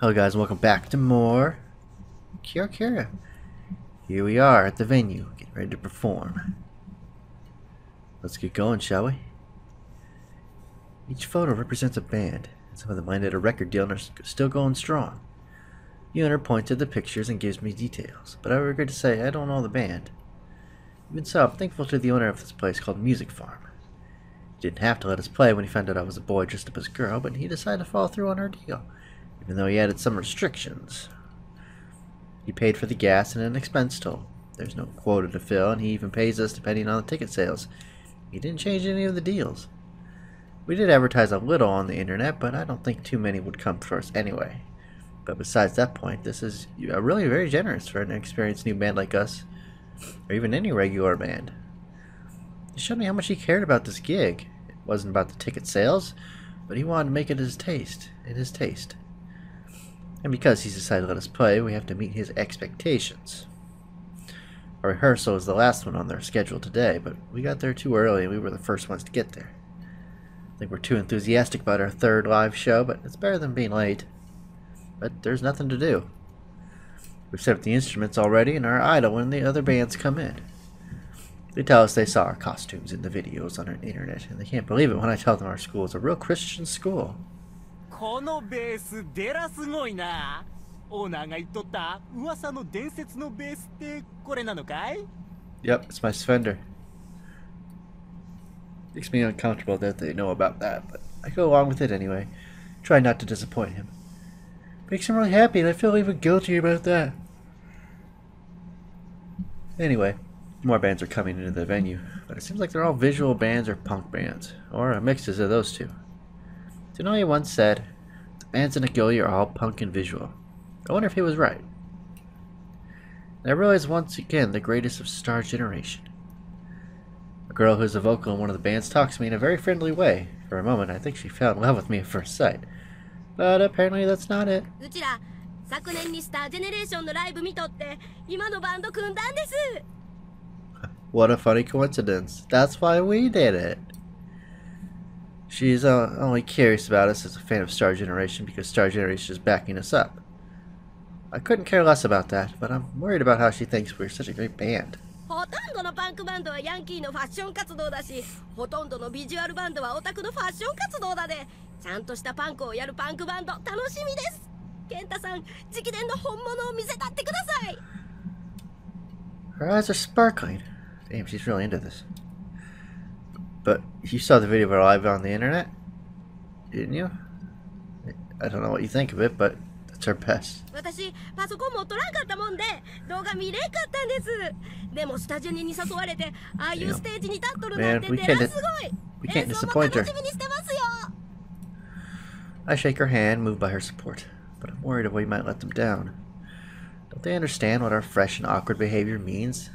Hello guys, welcome back to more Kira Kira. Here we are at the venue, getting ready to perform. Let's get going, shall we? Each photo represents a band, and some of them landed a record deal and are still going strong. The owner points to the pictures and gives me details, but I regret to say I don't know the band. Even so, I'm thankful to the owner of this place called Music Farm. He didn't have to let us play when he found out I was a boy dressed up as a girl, but he decided to follow through on our deal, even though he added some restrictions. He paid for the gas and an expense toll. There's no quota to fill, and he even pays us depending on the ticket sales. He didn't change any of the deals. We did advertise a little on the internet, but I don't think too many would come for us anyway. But besides that point, this is really very generous for an experienced new band like us, or even any regular band. He showed me how much he cared about this gig. It wasn't about the ticket sales, but he wanted to make it his taste. And because he's decided to let us play, we have to meet his expectations. Our rehearsal is the last one on their schedule today, but we got there too early and we were the first ones to get there. I think we're too enthusiastic about our third live show, but it's better than being late. But there's nothing to do. We've set up the instruments already and are idle when the other bands come in. They tell us they saw our costumes in the videos on the internet, and they can't believe it when I tell them our school is a real Christian school. このベースデラすごいな。オーナーが言っとった噂の伝説のベースってこれなのかい? Yep, it's my Fender. Makes me uncomfortable that they know about that, but I go along with it anyway. Try not to disappoint him. Makes him really happy, and I feel even guilty about that. Anyway, more bands are coming into the venue, but it seems like they're all visual bands or punk bands, or mixes of those two. Tenoya once said, the bands in Nagoya are all punk and visual. I wonder if he was right. And I realized once again the greatest of Star Generation. A girl who's a vocal in one of the bands talks to me in a very friendly way. For a moment, I think she fell in love with me at first sight. But apparently that's not it. うちら昨年にスタージェネレーションのライブ見とって今のバンド組んだんです。 What a funny coincidence. That's why we did it. She's only curious about us as a fan of Star Generation because Star Generation is backing us up. I couldn't care less about that, but I'm worried about how she thinks we're such a great band. ほとんどのパンクバンドはヤンキーのファッション活動だし、ほとんどのビジュアルバンドはオタクのファッション活動だで、ちゃんとしたパンクをやるパンクバンド楽しみです。ケンタさん、直伝の本物を見せたってください。 Her eyes are sparkling. Damn, she's really into this. But you saw the video of her live on the internet, didn't you? I don't know what you think of it, but it's her best. 私、パソコン持っとらんかったもんで、動画見れんかったんです。でもスタジオに誘われて、ああいうステージに立っとるなんてデラすごい。We can't 演奏も disappoint her. 楽しみにしてますよ。 I shake her hand, moved by her support, but I'm worried we might let them down. Don't they understand what our fresh and awkward behavior means?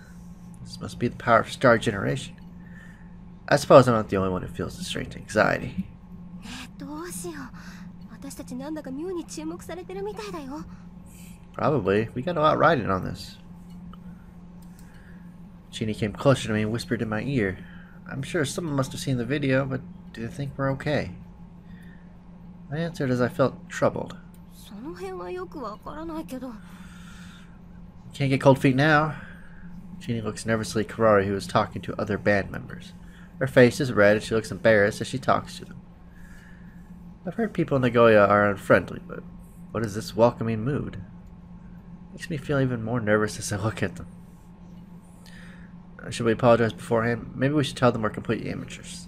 This must be the power of Star Generation. I suppose I'm not the only one who feels this strange anxiety. どうしよう。私たちなんだか妙に注目されてるみたいだよ。 Probably. We got a lot riding on this. Jeannie came closer to me and whispered in my ear. I'm sure someone must have seen the video, but do you think we're okay? I answered as I felt troubled. その辺はよくわからないけど。 Can't get cold feet now. Jeannie looks nervously at Karari, who is talking to other band members. Her face is red and she looks embarrassed as she talks to them. I've heard people in Nagoya are unfriendly, but what is this welcoming mood? Makes me feel even more nervous as I look at them. Should we apologize beforehand? Maybe we should tell them we're complete amateurs.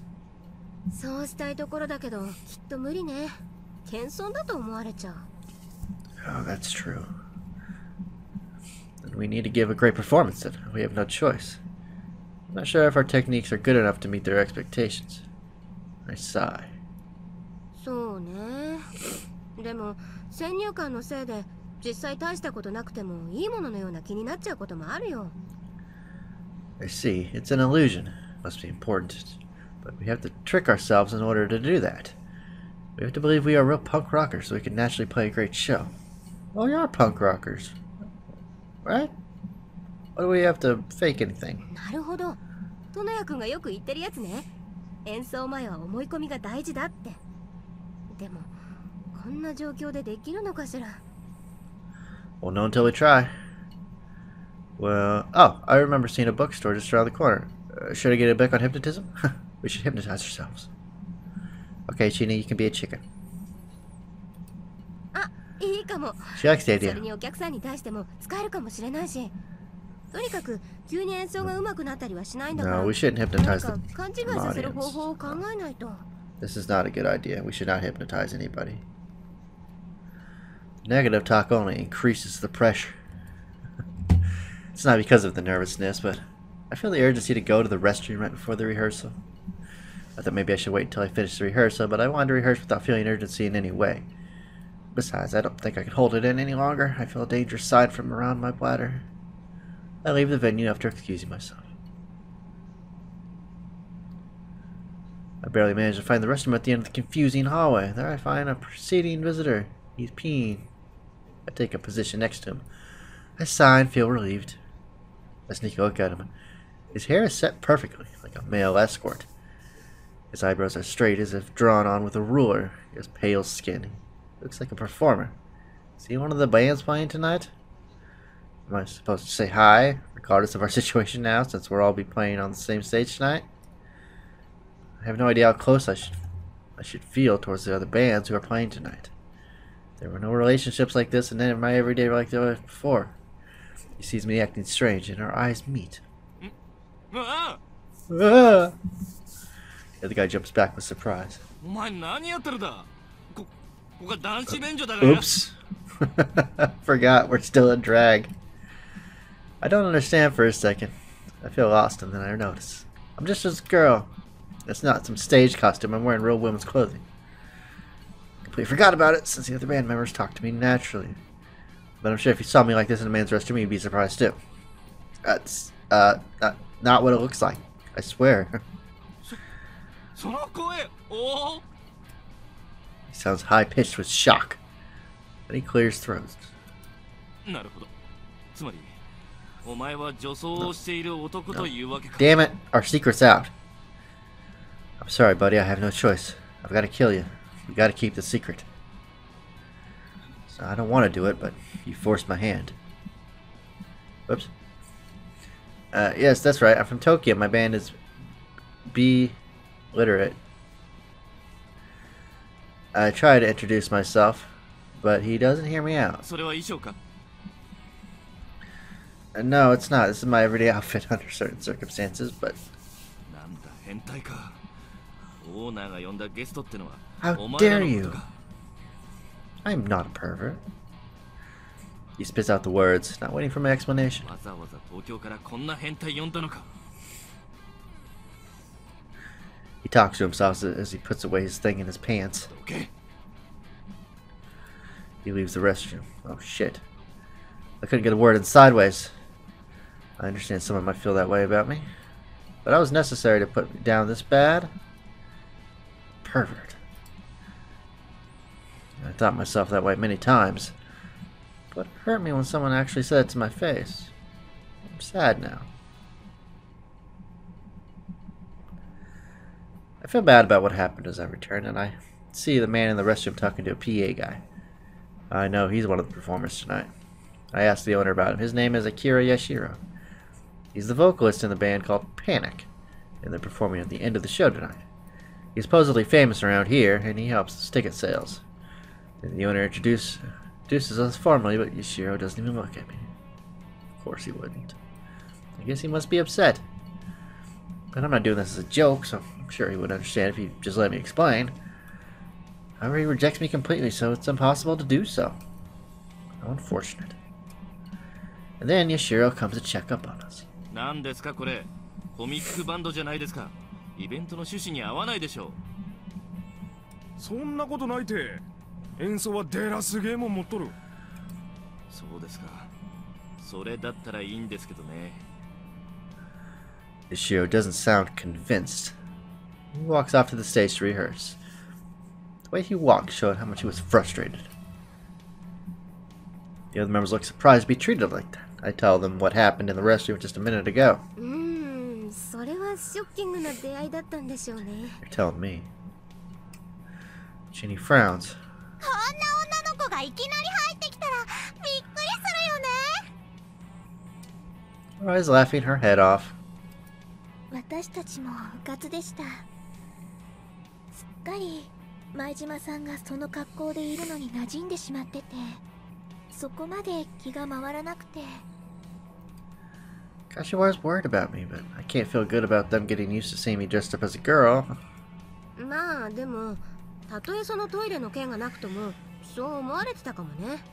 そうしたいところだけど、きっと無理ね。謙遜だと思われちゃう。 Oh, that's true. Then we need to give a great performance then. We have no choice. I'm not sure if our techniques are good enough to meet their expectations. I sigh. そうね。でも先入観のせいで実際大したことなくてもいいもののような気になっちゃうこともあるよ。 I see. It's an illusion. Must be important. But we have to trick ourselves in order to do that. We have to believe we are real punk rockers so we can naturally play a great show. Well, we are punk rockers. Right? Why do we have to fake anything? なるほど。トノヤ君がよく言ってるやつね。演奏前は思い込みが大事だって。でもこんな状況でできるのかしら。We'll know until we try. Well, oh, I remember seeing a bookstore just around the corner. Should I get a book on hypnotism? We should hypnotize ourselves. Okay, Chini, you can be a chicken. あ、いいかも。 She likes the それ idea. にお客さんに対しても使えるかもしれないし。とにかく急に演奏が上手くなったりはしないんだから。 No, we shouldn't 何 hypnotize か the 勘違いさせる方 audience. 法を考えないと。 This is not a good idea. We should not hypnotize anybody. Negative talk only increases the pressure. It's not because of the nervousness, but I feel the urgency to go to the restroom right before the rehearsal. I thought maybe I should wait until I finish the rehearsal, but I wanted to rehearse without feeling urgency in any way. Besides, I don't think I can hold it in any longer. I feel a dangerous side from around my bladder. I leave the venue after excusing myself. I barely managed to find the restroom at the end of the confusing hallway. There I find a preceding visitor. He's peeing. I take a position next to him. I sigh and feel relieved. I sneak a look at him. His hair is set perfectly, like a male escort. His eyebrows are straight as if drawn on with a ruler. He has pale skin. He looks like a performer. Is he one of the bands playing tonight? Am I supposed to say hi, regardless of our situation now, since we'll all be playing on the same stage tonight? I have no idea how close I should feel towards the other bands who are playing tonight. There were no relationships like this in my everyday life before. He sees me acting strange, and our eyes meet. Ah! The other guy jumps back with surprise. Oops. Forgot we're still in drag. I don't understand for a second. I feel lost, and then I notice. I'm just this girl. It's not some stage costume. I'm wearing real women's clothing. Completely forgot about it since the other band members talked to me naturally. But I'm sure if you saw me like this in a man's restroom, you'd be surprised too. That's not what it looks like. I swear. He sounds high-pitched with shock. Then he clears throat. No. Damn it, our secret's out. I'm sorry, buddy, I have no choice. I've got to kill you. We got to keep the secret. So I don't want to do it, but you forced my hand. Whoops. Yes, that's right. I'm from Tokyo. My band is B literate. I try to introduce myself, but he doesn't hear me out. No, it's not. This is my everyday outfit under certain circumstances, but... How dare you? I'm not a pervert. He spits out the words, not waiting for my explanation. He talks to himself as he puts away his thing in his pants. He leaves the restroom. Oh shit. I couldn't get a word in sideways. I understand someone might feel that way about me. But that was necessary to put me down this bad? Pervert. I thought myself that way many times. But it hurt me when someone actually said it to my face. I'm sad now. I feel bad about what happened as I return, and I see the man in the restroom talking to a PA guy. I know he's one of the performers tonight. I asked the owner about him. His name is Akira Yashiro. He's the vocalist in the band called Panic, and they're performing at the end of the show tonight. He's supposedly famous around here, and he helps with ticket sales. And the owner introduces us formally, but Yashiro doesn't even look at me. Of course he wouldn't. I guess he must be upset. But I'm not doing this as a joke, so I'm sure he would understand if he just let me explain. However, he rejects me completely, so it's impossible to do so. How unfortunate. And then Yashiro comes to check up on us. Yashiro doesn't sound convinced. He walks off to the stage to rehearse. The way he walked showed how much he was frustrated. The other members look surprised to be treated like that. I tell them what happened in the restroom just a minute ago. They're telling me. Ginny frowns. Kurai's laughing her head off. 私たちもうかつでした。すっかり前島さんがその格好でいるのに馴染んでしまってて、そこまで気が回らなくて。Kashiwara's worried about me, but I can't feel good about them getting used to seeing me dressed up as a girl. まあでもたとえそのトイレの件がなくともそう思われてたかもね。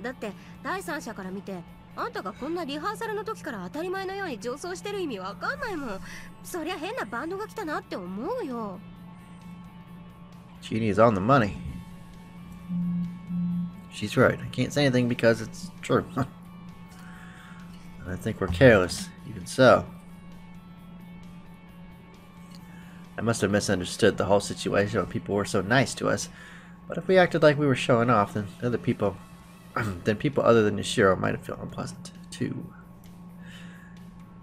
だって第三者から見てあんたがこんなリハーサルの時から当たり前のように女装してる意味わかんないもん。そりゃ変なバンドが来たなって思うよ。Genie is on the money. She's right. I can't say anything because it's true. I think we're careless, even so. I must have misunderstood the whole situation when people were so nice to us. But if we acted like we were showing off, then other people, then people other than Yashiro might have felt unpleasant too.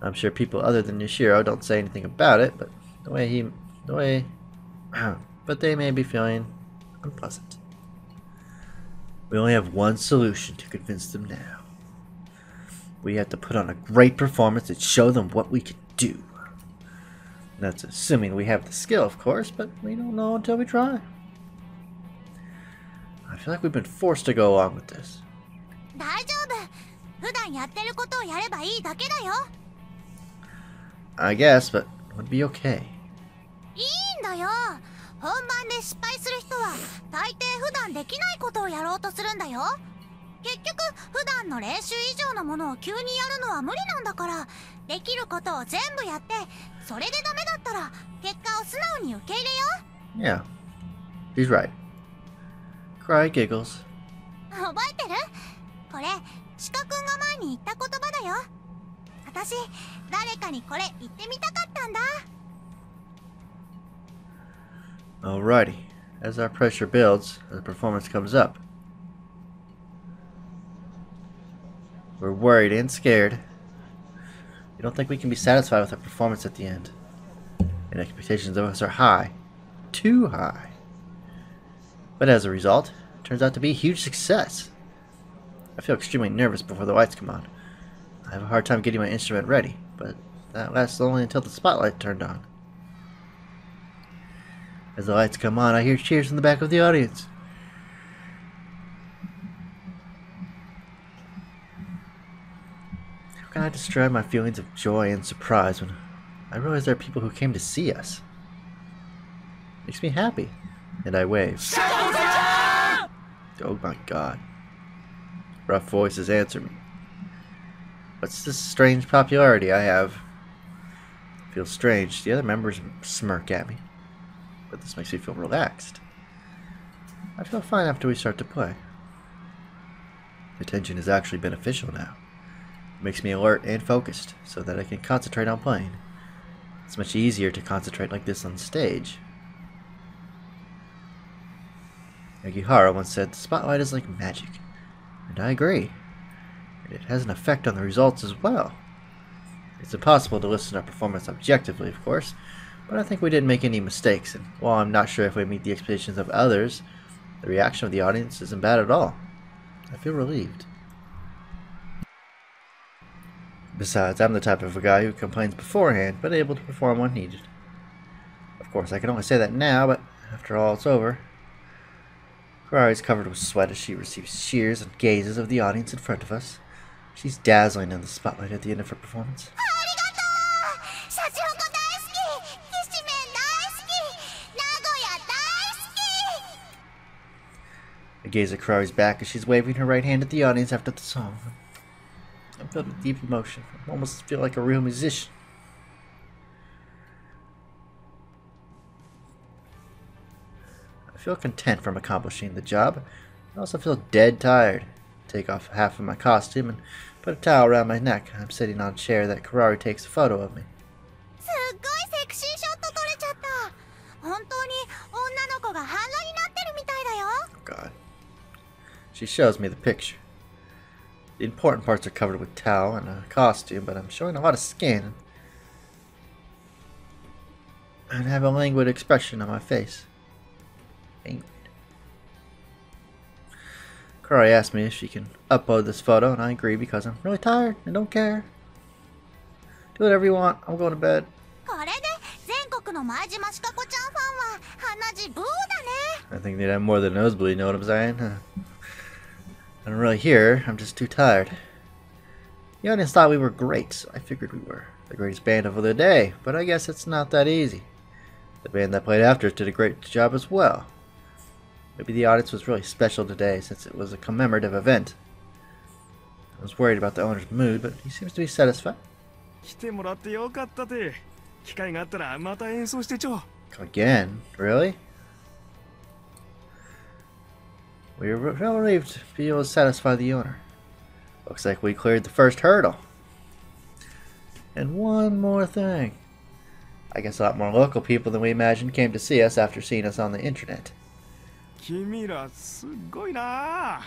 I'm sure people other than Yashiro don't say anything about it, but but they may be feeling unpleasant. We only have one solution to convince them now. We have to put on a great performance and show them what we can do. That's assuming we have the skill, of course, but we don't know until we try. I feel like we've been forced to go along with this. 大丈夫。普段やってることをやればいいだけだよ。I guess, but it would be okay. いいんだよ。本番で失敗する人は大抵普段できないことをやろうとするんだよ。結局普段の練習以上のものを急にやるのは無理なんだから、できることを全部やって、それでダメだったら結果を素直に受け入れよ。 Yeah, he's right. Cry giggles. 覚えてる？これ鹿くんが前に言った言葉だよ。私誰かにこれ言ってみたかったんだ。 Alrighty, as our pressure builds, as the performance comes up, we're worried and scared. We don't think we can be satisfied with our performance at the end. And expectations of us are high. Too high. But as a result, it turns out to be a huge success. I feel extremely nervous before the lights come on. I have a hard time getting my instrument ready, but that lasts only until the spotlight turned on. As the lights come on, I hear cheers from the back of the audience. How can I describe my feelings of joy and surprise when I realize there are people who came to see us? Makes me happy, and I wave. Oh my god. Rough voices answer me. What's this strange popularity I have? It feels strange. The other members smirk at me. But this makes me feel relaxed. I feel fine after we start to play. The tension is actually beneficial now. It makes me alert and focused, so that I can concentrate on playing. It's much easier to concentrate like this on stage. Yagihara once said the spotlight is like magic, and I agree. And it has an effect on the results as well. It's impossible to listen to our performance objectively, of course, but I think we didn't make any mistakes, and while I'm not sure if we meet the expectations of others, the reaction of the audience isn't bad at all. I feel relieved. Besides, I'm the type of a guy who complains beforehand, but able to perform when needed. Of course, I can only say that now, but after all it's over. Kurari is covered with sweat as she receives cheers and gazes of the audience in front of us. She's dazzling in the spotlight at the end of her performance. I gaze at Kurari's back as she's waving her right hand at the audience after the song. I feel deep emotion. I almost feel like a real musician. I feel content from accomplishing the job. I also feel dead tired. Take off half of my costume and put a towel around my neck. I'm sitting on a chair that Kurari takes a photo of me. Oh god. She shows me the picture. The important parts are covered with towel and a costume, but I'm showing a lot of skin and have a languid expression on my face. Angry. Kurari asked me if she can upload this photo, and I agree because I'm really tired and don't care. Do whatever you want. I'm going to bed. これで全国の前島しかこちゃんファンは鼻血ブーだね。 I think they'd have more than a nosebleed, you know what I'm saying? I don't really hear. I'm just too tired. The audience thought we were great, so I figured we were the greatest band of the day, but I guess it's not that easy. The band that played after us did a great job as well. Maybe the audience was really special today since it was a commemorative event. I was worried about the owner's mood, but he seems to be satisfied. 来てもらってよかったて。機会があったらまた演奏してちょ。 Again? Really? We were relieved to be able to satisfy the owner. Looks like we cleared the first hurdle. And one more thing. I guess a lot more local people than we imagined came to see us after seeing us on the internet. 君らすごいな。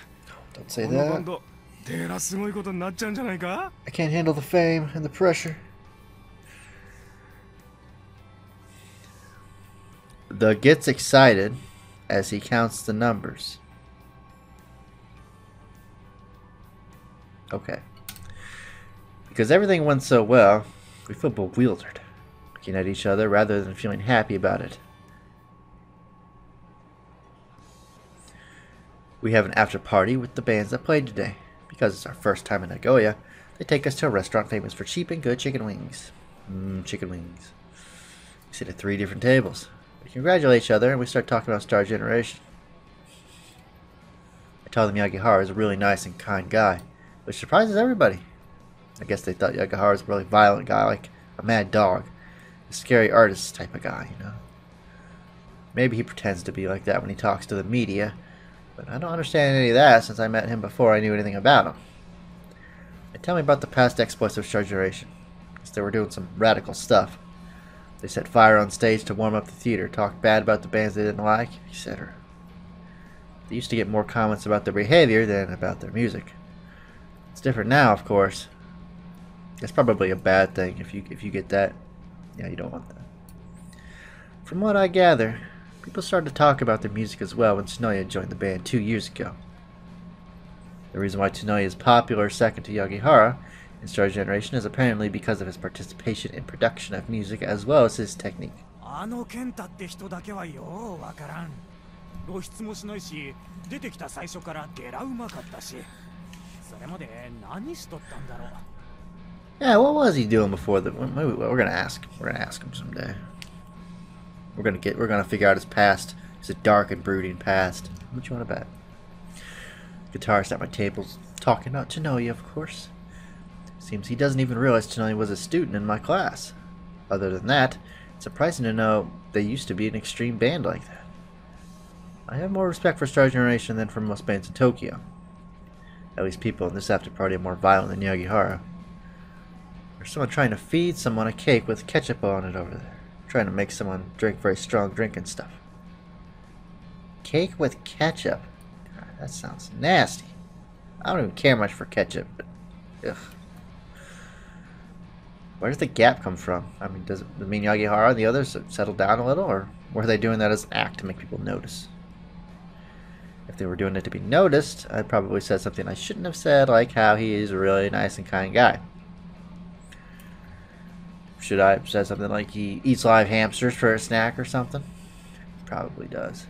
Don't say このバン that. ド、てらすごいことになっちゃうんじゃないか。 I can't handle the fame and the pressure. The gets excited as he counts the numbers. Okay. Because everything went so well, we feel bewildered, looking at each other rather than feeling happy about it. We have an after party with the bands that played today. Because it's our first time in Nagoya, they take us to a restaurant famous for cheap and good chicken wings. Chicken wings. We sit at 3 different tables. We congratulate each other and we start talking about Star Generation. I tell them Yagihara is a really nice and kind guy, which surprises everybody. I guess they thought Yagihara was a really violent guy, like a mad dog. A scary artist type of guy, you know. Maybe he pretends to be like that when he talks to the media, but I don't understand any of that since I met him before I knew anything about him. They tell me about the past exploits of Star Generation, because they were doing some radical stuff. They set fire on stage to warm up the theater, talked bad about the bands they didn't like, etc. They used to get more comments about their behavior than about their music. It's different now, of course. It's probably a bad thing if you get that. Yeah, you don't want that. From what I gather, people started to talk about their music as well when Tsunoya joined the band 2 years ago. The reason why Tsunoya is popular second to Yagihara in Star Generation is apparently because of his participation in production of music as well as his technique. あの健太って人だけはようわからん。露出もしないし、出てきた最初からゲラうまかったし、それまで何しとったんだろう。Yeah, what was he doing before the? We're gonna ask. We're gonna ask him someday. We're gonna figure out his past. It's a dark and brooding past. What you want to bet? Guitarist at my table's talking about Tsunoya, of course. Seems he doesn't even realize Tsunoya was a student in my class. Other than that, it's surprising to know they used to be an extreme band like that. I have more respect for Star Generation than for most bands in Tokyo. At least people in this after party are more violent than Yagihara. There's someone trying to feed someone a cake with ketchup on it over there. Trying to make someone drink very strong drink and stuff. Cake with ketchup? God, that sounds nasty. I don't even care much for ketchup, but ugh. Where does the gap come from? I mean, does it mean Yagihara and the others have settled down a little, or were they doing that as an act to make people notice? If they were doing it to be noticed, I'd probably said something I shouldn't have said, like how he is a really nice and kind guy. Should I have said something like he eats live hamsters for a snack or something? Probably does.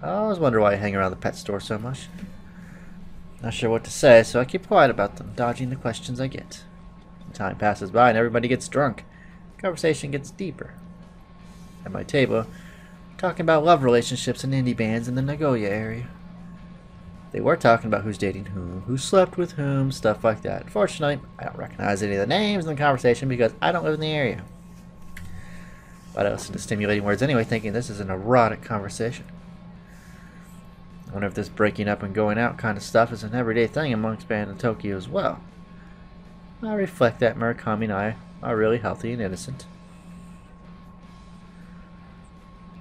I always wonder why I hang around the pet store so much. Not sure what to say, so I keep quiet about them, dodging the questions I get. Time passes by and everybody gets drunk. The conversation gets deeper. At my table, talking about love relationships and indie bands in the Nagoya area. They were talking about who's dating whom, who slept with whom, stuff like that. Unfortunately, I don't recognize any of the names in the conversation because I don't live in the area. But I listen to stimulating words anyway, thinking this is an erotic conversation. I wonder if this breaking up and going out kind of stuff is an everyday thing amongst bands in Tokyo as well. I reflect that Murakami and I are really healthy and innocent.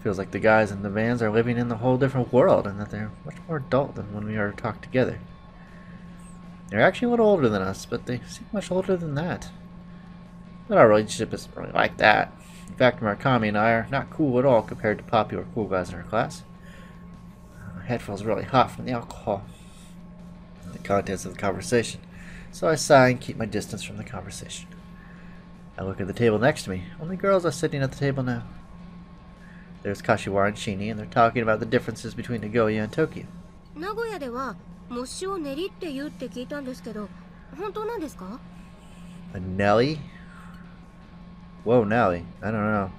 Feels like the guys in the bands are living in a whole different world and that they're much more adult than when we are talked together. They're actually a little older than us, but they seem much older than that. But our relationship isn't really like that. In fact, Murakami and I are not cool at all compared to popular cool guys in our class. My head feels really hot from the alcohol and the contents of the conversation, so I sigh and keep my distance from the conversation. I look at the table next to me. Only girls are sitting at the table now. There's Kashiwara and Shini, and they're talking about the differences between Nagoya and Tokyo. 名古屋ではモッシュを練りって言うって聞いたんですけど、本当なんですか？ A Nelly? Whoa, Nelly. I don't know.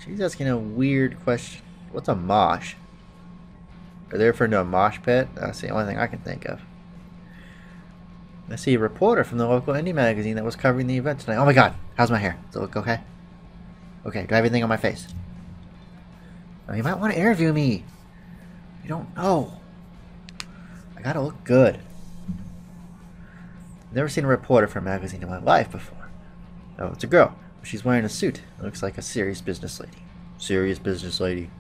She's asking a weird question. What's a mosh? Are they referring to a mosh pit? That's the only thing I can think of. I see a reporter from the local indie magazine that was covering the event tonight. Oh my god, how's my hair? Does it look okay? Okay, do I have anything on my face? Oh, you might want to interview me. You don't know. I gotta look good. I've never seen a reporter for a magazine in my life before. Oh, it's a girl. She's wearing a suit. It looks like a serious business lady. Serious business lady.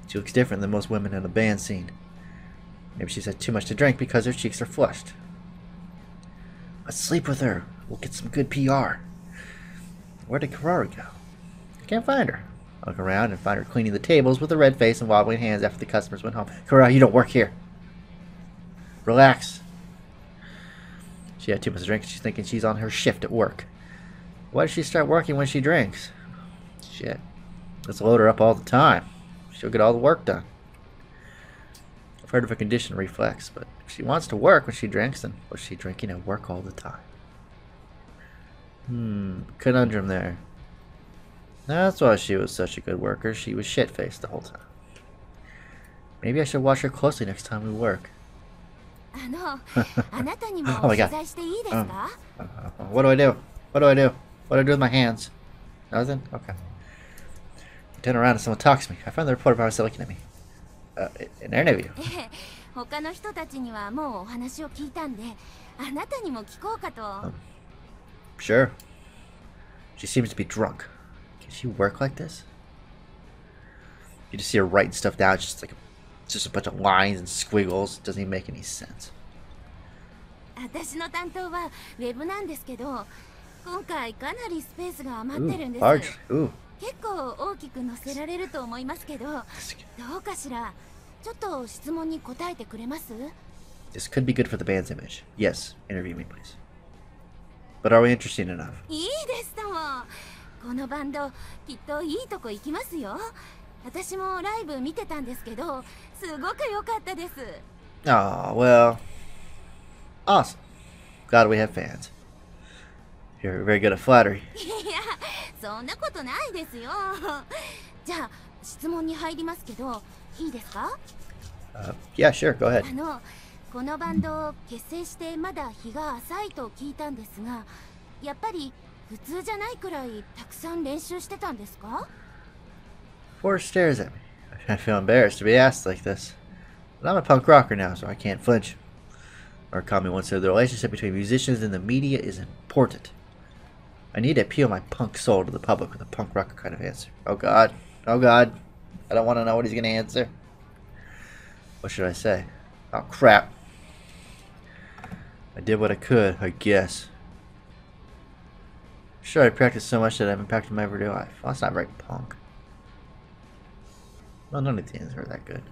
She looks different than most women in the band scene. Maybe she's had too much to drink because her cheeks are flushed. Let's sleep with her. We'll get some good PR. Where did Karari go? I can't find her. I look around and find her cleaning the tables with a red face and wobbling hands after the customers went home. Karari, you don't work here. Relax. She had too much to drink and she's thinking she's on her shift at work. Why does she start working when she drinks? Shit. Let's load her up all the time. She'll get all the work done. I've heard of a condition reflex, but if she wants to work when she drinks, then what's she drinking at work all the time? Conundrum there. That's why she was such a good worker. She was shit-faced the whole time. Maybe I should watch her closely next time we work. Oh my god. What do I do? What do I do? What do I do with my hands? Nothing? Okay. I turn around and someone talks to me. I find the reporter by herself looking at me. An interview. 他の人たちにはもうお話を聞いたんで、あなたにも聞こうかと。Sure. She seems to be drunk. Can she work like this? You just see her writing stuff down, just a bunch of lines and squiggles. Doesn't even make any sense. 私の担当はウェブなんですけど、今回かなりスペースが余ってるんです。Large. Ooh. 結構大きく載せられると思いますけど、どうかしら。ちょっと質問に答えてくれます？ This could be good for the band's image. Yes, interview me, please. But are we interesting enough? いいですとも。このバンドきっといいとこ行きますよ。私もライブ見てたんですけど、すごく良かったです。Oh, well. Awesome. Glad we have fans. You're very good at flattery. いや、そんなことないですよ。じゃあ、質問に入りますけど、いいですか？ Yeah, sure, go ahead. このバンドを結成してまだ日が浅いと聞いたんですが、やっぱり普通じゃないくらいたくさん練習してたんですか？ Forrest stares at me. I feel embarrassed to be asked like this. But I'm a punk rocker now, so I can't flinch. Murakami once said the relationship between musicians and the media is important. I need to appeal my punk soul to the public with a punk rocker kind of answer. Oh god. Oh god. I don't want to know what he's going to answer. What should I say? Oh crap. I did what I could, I guess. Sure, I practiced so much that I've impacted my everyday life. Well, that's not very punk. Well, none of the answers are that good.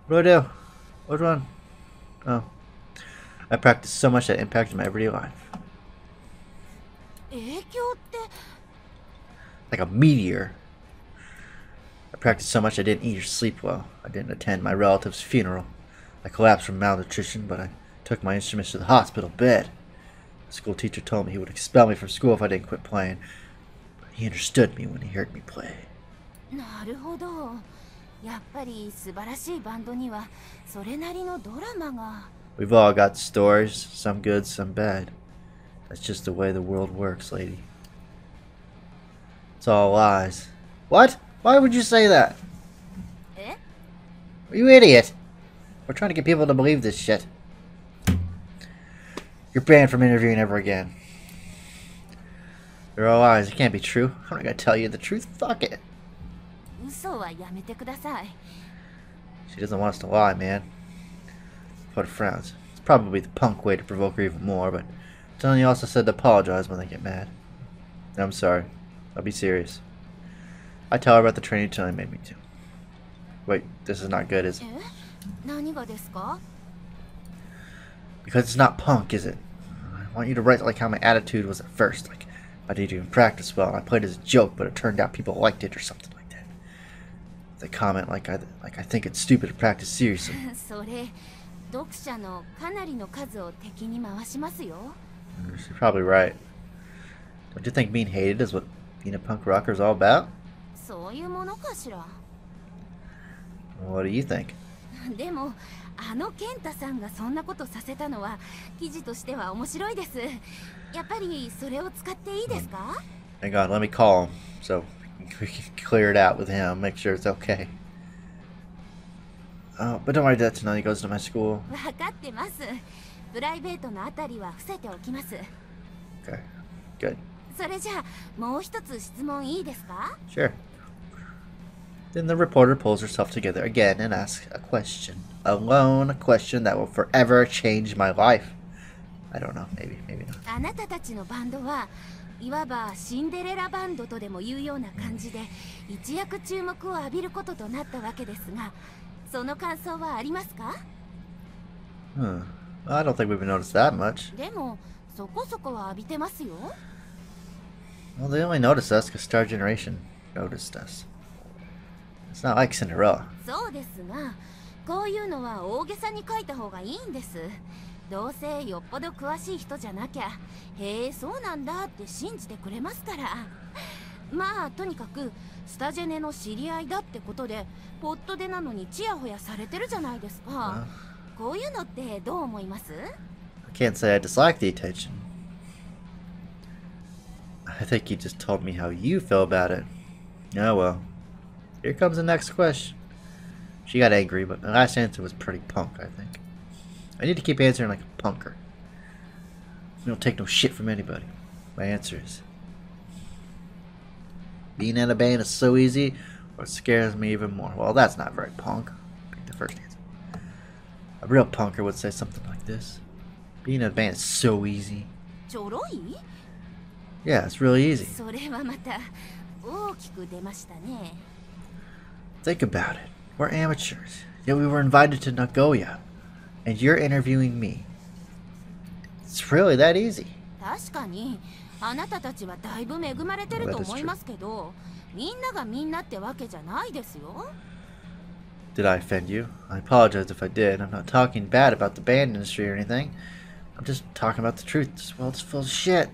What do I do? Which one? Oh. I practiced so much that it impacted my everyday life. 影響って Like a meteor. I practiced so much I didn't eat or sleep well. I didn't attend my relative's funeral. I collapsed from malnutrition, but I took my instruments to the hospital bed. The school teacher told me he would expel me from school if I didn't quit playing. But he understood me when he heard me play. なるほど。やっぱり素晴らしいバンドにはそれなりのドラマが。We've all got stories, some good, some bad. That's just the way the world works, lady. It's all lies. What? Why would you say that? え? You idiot! We're trying to get people to believe this shit. You're banned from interviewing ever again. They're all lies. It can't be true. I'm not gonna tell you the truth. Fuck it. 嘘はやめてください。 She doesn't want us to lie, man. Put frowns. It's probably the punk way to provoke her even more, but Tony also said to apologize when they get mad. I'm sorry. I'll be serious. I tell her about the training Tony made me do. Wait, this is not good, is it? え? 何がですか? Because it's not punk, is it? I want you to write like how my attitude was at first. Like, I didn't even practice well, and I played as a joke, but it turned out people liked it or something like that. They comment like I think it's stupid to practice seriously. それ読者のかなりの数を敵に回しますよ。 You're probably right. Don't you think being hated is what being a punk rocker is all about? そういうものかしら。 What do you think? でもあの健太さんがそんなことさせたのは記事としては面白いです。やっぱりそれを使っていいですか？ Hang on, let me call him so we can clear it out with him, make sure it's okay. Oh, but don't worry, that's none. He goes to my school. 分かってます。プライベートのあたりは伏せておきます。 Okay, good. それじゃあもう一つ質問いいですか？ Sure. Then the reporter pulls herself together again and asks a question. Alone, a question that will forever change my life. I don't know, maybe not. あなたたちのバンドはいわばシンデレラバンドとでも言うような感じで一躍注目を浴びることとなったわけですが、その感想はありますか？ I don't think we've noticed that much. でもそこそこは浴びてますよ。 Well, they only noticed us because Star Generation noticed us. It's not like Cinderella. そうですが、こういうのは大げさに書いた方がいいんです。どうせよっぽど詳しい人じゃなきゃ、へえそうなんだって信じてくれますから。まあとにかくスタジェネの知り合いだってことでポットでなのにチヤホヤされてるじゃないですか。こういうのってどう思います？ I can't say I dislike the attention. I think you just told me how you feel about it. Oh well. Here comes the next question. She got angry, but my last answer was pretty punk, I think. I need to keep answering like a punker. I don't take no shit from anybody. My answer is... being in a band is so easy, or it scares me even more. Well, that's not very punk. Pick the first answer. A real punker would say something like this. Being in a band is so easy. ちょろい？ Yeah, it's really easy. それはまた大きく出ましたね。 Think about it. We're amateurs, yet we were invited to Nagoya, and you're interviewing me. It's really that easy. 確かにあなたたちはだいぶ恵まれてると思いますけど、みんながみんなってわけじゃないですよ。 Did I offend you? I apologize if I did. I'm not talking bad about the band industry or anything. I'm just talking about the truth. This world's full of shit.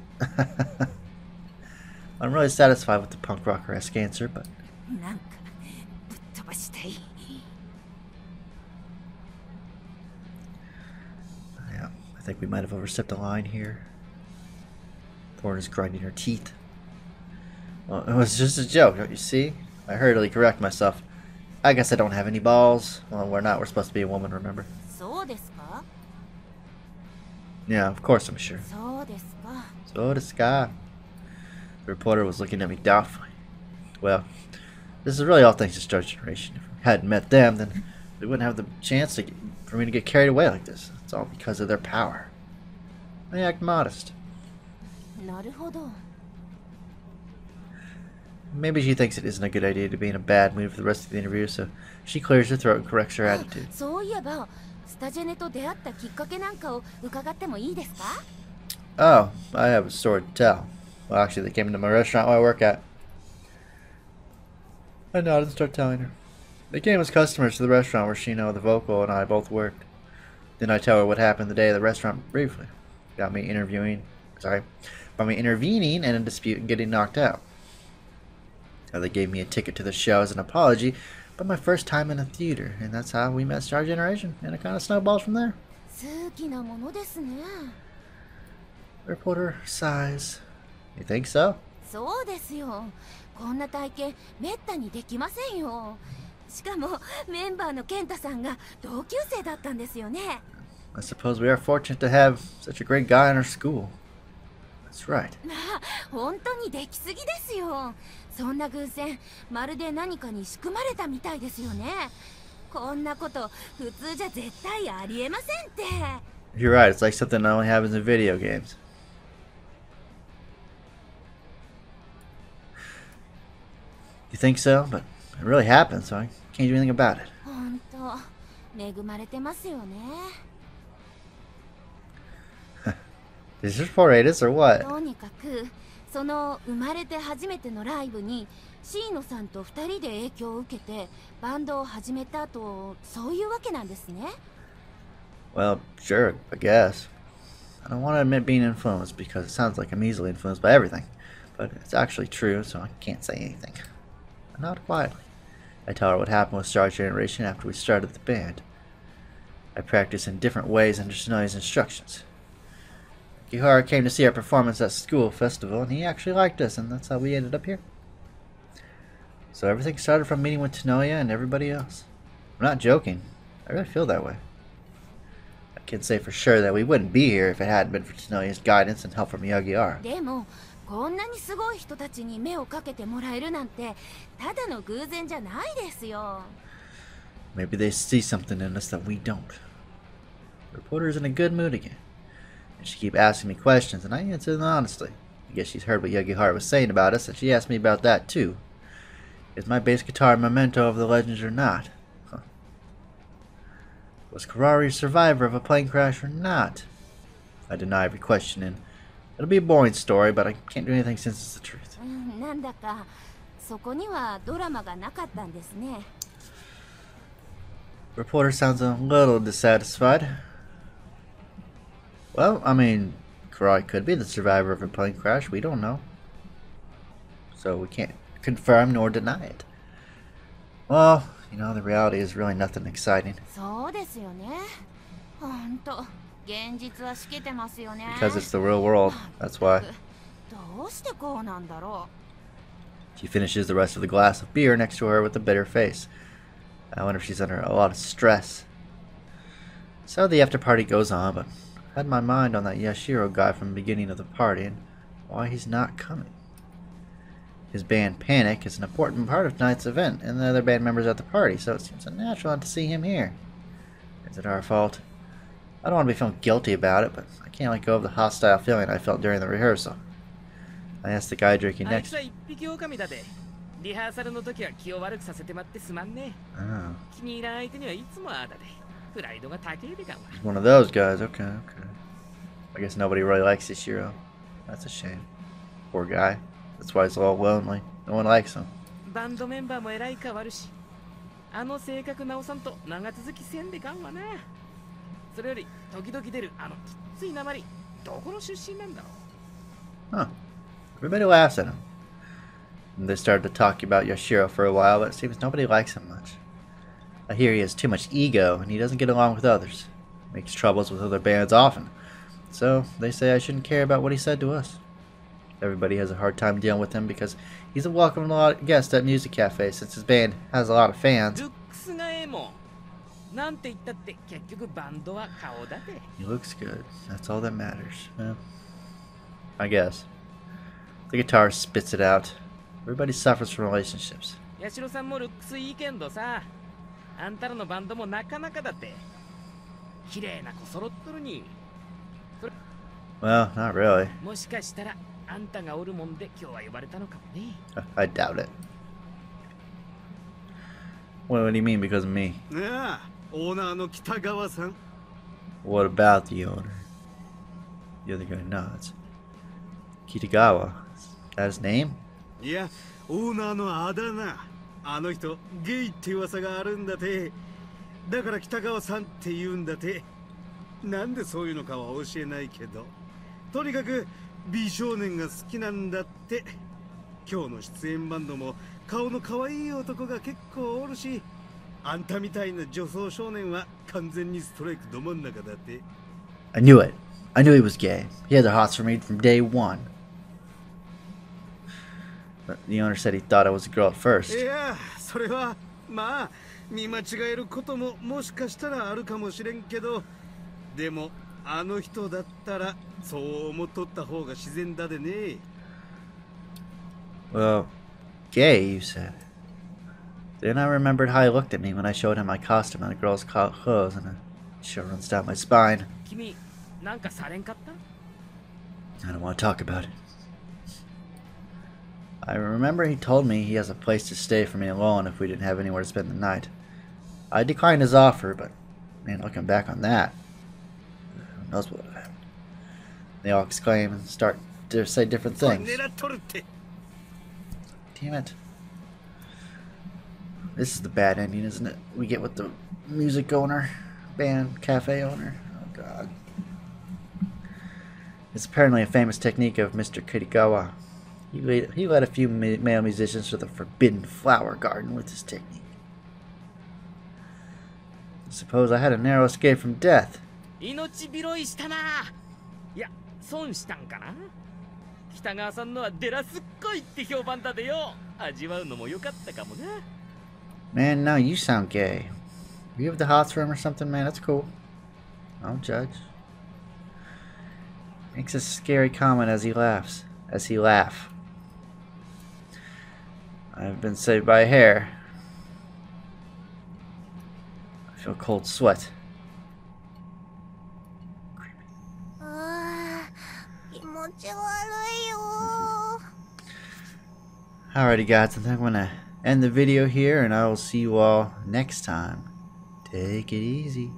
I'm really satisfied with the punk rocker-esque answer, but... なんかぶっ飛ばしたい。 yeah, I think we might have overstepped a line here. Thorn is grinding her teeth. Well, it was just a joke, don't you see? I hurriedly correct myself. I guess I don't have any balls. Well, we're not. We're supposed to be a woman, remember? そうですか？ Yeah, of course I'm sure. そうですか。 So does Sky. The reporter was looking at me doubtfully. Well, this is really all thanks to Star Generation. If I hadn't met them, then we wouldn't have the chance for me to get carried away like this. It's all because of their power. They act modest. なるほど。 Maybe she thinks it isn't a good idea to be in a bad mood for the rest of the interview, so she clears her throat and corrects her attitude. そういえばスタジェネと出会ったきっかけなんかを伺ってもいいですか？ Oh, I have a story to tell. Well, actually, they came into my restaurant where I work at. I nodded and started telling her. They came as customers to the restaurant where Shino, the vocal, and I both worked. Then I tell her what happened the day of the restaurant briefly. Got me intervening in a dispute and getting knocked out. Now they gave me a ticket to the show as an apology, but my first time in a theater, and that's how we met Star Generation, and it kind of snowballed from there. 好きなものですね。 The reporter sighs. You think so? そうですよ。こんな体験めったにできませんよ。しかもメンバーの健太さんが同級生だったんですよね。 I suppose we are fortunate to have such a great guy in our school. That's right. まあ本当にできすぎですよ。そんな偶然まるで何かに仕組まれたみたいですよね。こんなこと普通じゃ絶対ありえませんって。 You're right, it's like something that only happens in video games. You think so? But it really happened, so I can't do anything about it. 本当恵まれてますよね。 Is this 4 or what? とにかくその生まれて初めてのライブに椎野さんと2人で影響を受けてバンドを始めたと、そういうわけなんですね。 Well, sure, I guess. I don't want to admit being influenced because it sounds like I'm easily influenced by everything. But it's actually true, so I can't say anything. Not quietly. I tell her what happened with Star Generation after we started the band. I practice in different ways under Shinoi's instructions. Kihara came to see our performance at school festival, and he actually liked us, and that's how we ended up here. So everything started from meeting with Tanoya and everybody else. I'm not joking. I really feel that way. I can say for sure that we wouldn't be here if it hadn't been for Tanoya's guidance and help from Yagiara. でもこんなにすごい人たちに目をかけてもらえるなんてただの偶然じゃないですよ。 Maybe they see something in us that we don't. The reporter's in a good mood again. And she keep asking me questions, and I answer them honestly. I guess she's heard what Yagihara was saying about us, and she asked me about that too. Is my bass guitar a memento of the legends or not? Huh. Was Karari a survivor of a plane crash or not? I deny every question, and it'll be a boring story, but I can't do anything since it's the truth. なんだかそこにはドラマがなかったんですね。 Reporter sounds a little dissatisfied. Well, I mean, Karari could be the survivor of a plane crash. We don't know. So we can't confirm nor deny it. Well, you know, the reality is really nothing exciting. そうですよね。本当、現実はしけてますよね。 Because it's the real world. That's why. どうしてこうなんだろ She finishes the rest of the glass of beer next to her with a bitter face. I wonder if she's under a lot of stress. So the after party goes on, but I had my mind on that Yashiro guy from the beginning of the party and why he's not coming. His band Panic is an important part of tonight's event and the other band members at the party, so it seems unnatural not to see him here. Is it our fault? I don't want to be feeling guilty about it, but I can't let go of the hostile feeling I felt during the rehearsal. I asked the guy drinking あい next つは一匹狼だで。リハーサルの時は気を悪くさせてまってすまんね。 Oh, 気に入らん相手にはいつもああだで。プライドが高いでかんわ。 he's one of those guys. Okay, okay. I guess nobody really likes Yashiro. That's a shame. Poor guy. That's why he's all lonely. No one likes him. バンドメンバーもえらい変わるし、あの性格直さんと長続きせんでかんわな。それより時々出るあのきっつい訛り、どこの出身なんだろう。 Huh. Everybody laughs at him. And they started to talk about Yashiro for a while, but it seems nobody likes him much. I hear he has too much ego, and he doesn't get along with others. Makes troubles with other bands often. So, they say I shouldn't care about what he said to us. Everybody has a hard time dealing with him because he's a welcome guest at Music Cafe since his band has a lot of fans. ルックスがええもん。なんて言ったって結局バンドは顔だで。 He looks good. That's all that matters. Well, I guess. The guitar spits it out. Everybody suffers from relationships. ヤシロさんもルックスいいけんどさ、あんたらのバンドもなかなかだって。綺麗な子揃っとるに。 Well, not really. もしかしたらあんたがおるもんで今日は呼ばれたのかもね。 I doubt it. What do you mean because of me? ああ、オーナーの北川さん。 What about the owner? The other guy nods. Kitagawa. Is that his name? いや、オーナーのあだ名。あの人、ゲイって噂があるんだて。だから北川さんって言うんだて。なんでそういうのかは教えないけど。とにかく美少年が好きなんだって。今日の出演バンドも顔の可愛い男が結構おるし、あんたみたいな女装少年は完全にストライクど真ん中だって。 I knew it. I knew he was gay. He had the hots for me from day one. But the owner said he thought I was a girl at first. いや、それはまあ見間違えることももしかしたらあるかもしれんけど、でもあの人だったらそう思っとった方が自然だでね。 Well, gay, you said. Then I remembered how he looked at me when I showed him my costume and a girl's clothes, and a chill runs down my spine. 君、なんかされんかった？ I don't want to talk about it. I remember he told me he has a place to stay for me alone if we didn't have anywhere to spend the night. I declined his offer, but man, looking back on that, who knows what would have happened. They all exclaim and start say different things. 狙っとるって。 Damn it. This is the bad ending, isn't it? We get with the music owner, band, cafe owner. Oh god. It's apparently a famous technique of Mr. Kitagawa. He led a few male musicians to the Forbidden Flower Garden with his technique. I suppose I had a narrow escape from death. 命拾いしたな。いや、損したんかな。北川さんのはデラすっごいって評判だでよ。味わうのも良かったかもな。Man, now you sound gay. You have the hots for him or something, man? That's cool. I don't judge. Makes a scary comment as he laughs. I've been saved by a hair. I feel cold sweat. Alrighty guys, I think I'm gonna end the video here and I will see you all next time. Take it easy.